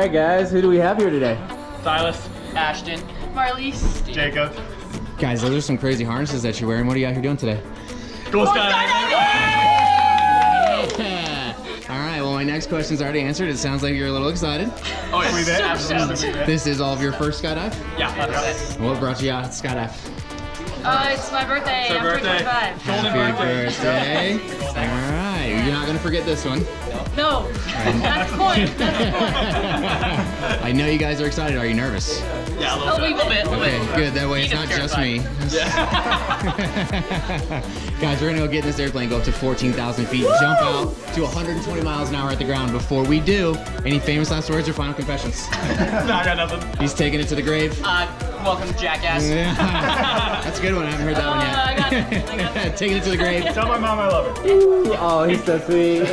right, guys, who do we have here today? Silas, Ashton, Marlise, Jacob. Guys, those are some crazy harnesses that you're wearing. What are you out here doing today? Go Skydive! All right, well, my next question's already answered. It sounds like you're a little excited. Oh, yeah. Absolutely. This is all of your first skydive? Yeah, that's What brought you out skydive? it's my birthday. It's I'm her birthday. 25. Happy birthday. All right, you're not going to forget this one. No, that's the point. That's the point. I know you guys are excited. Are you nervous? Yeah, A little bit. Okay, good. That way it's not just me. Guys, we're gonna go get in this airplane, go up to 14,000 feet, jump out to 120 miles an hour at the ground. Before we do, any famous last words or final confessions? No, I got nothing. He's taking it to the grave. Welcome, jackass. Yeah. That's a good one. I haven't heard that one yet. I got it. Taking it to the grave. Tell my mom I love her. Oh, he's so sweet.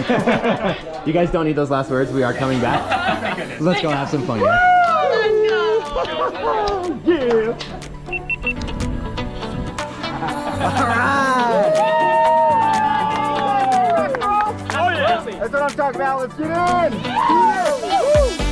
You guys don't need those last words. We are coming back. Let's go have some fun, guys. Yeah. Alright! Oh yeah! That's what I'm talking about. Let's get in!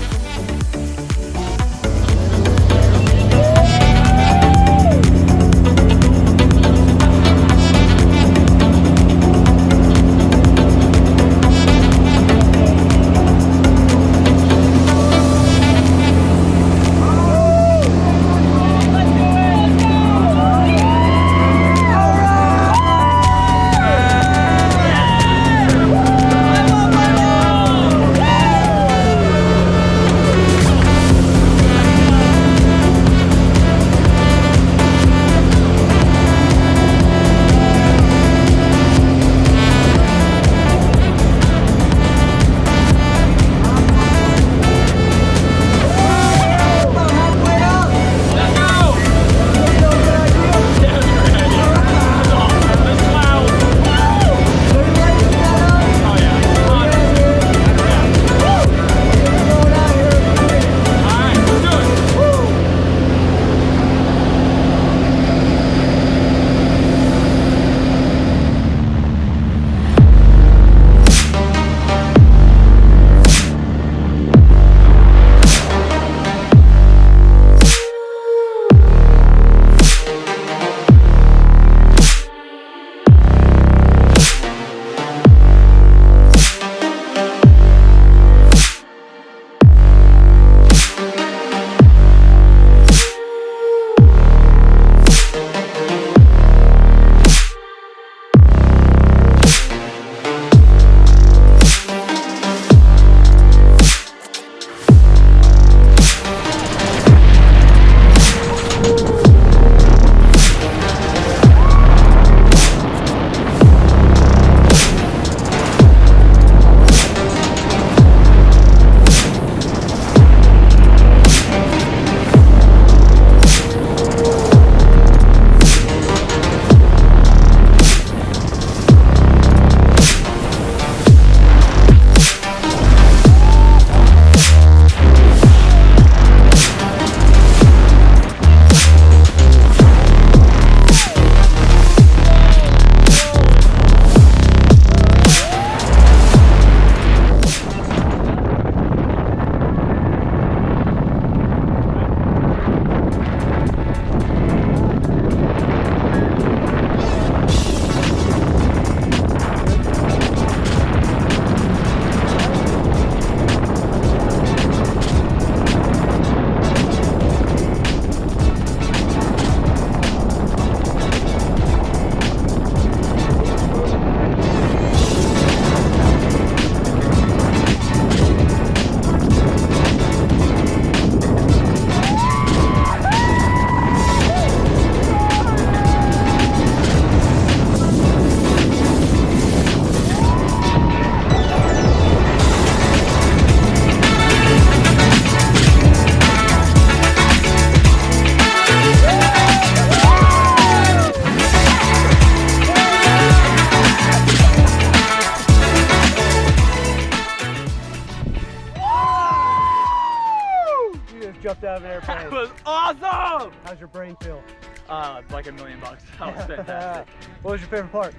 jumped out of an airplane. That was awesome! How's your brain feel? Like $1 million. That was fantastic. What was your favorite part?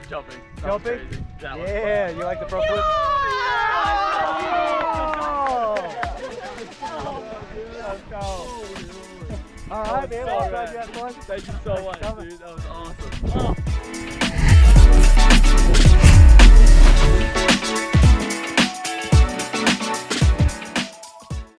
Jumping. That was Jumping? crazy. That was Yeah, fun. you like the front flip? Yeah! Oh! All right, man. So Well, glad rad. you had fun. Thank you so much, coming. dude. That was awesome. Oh.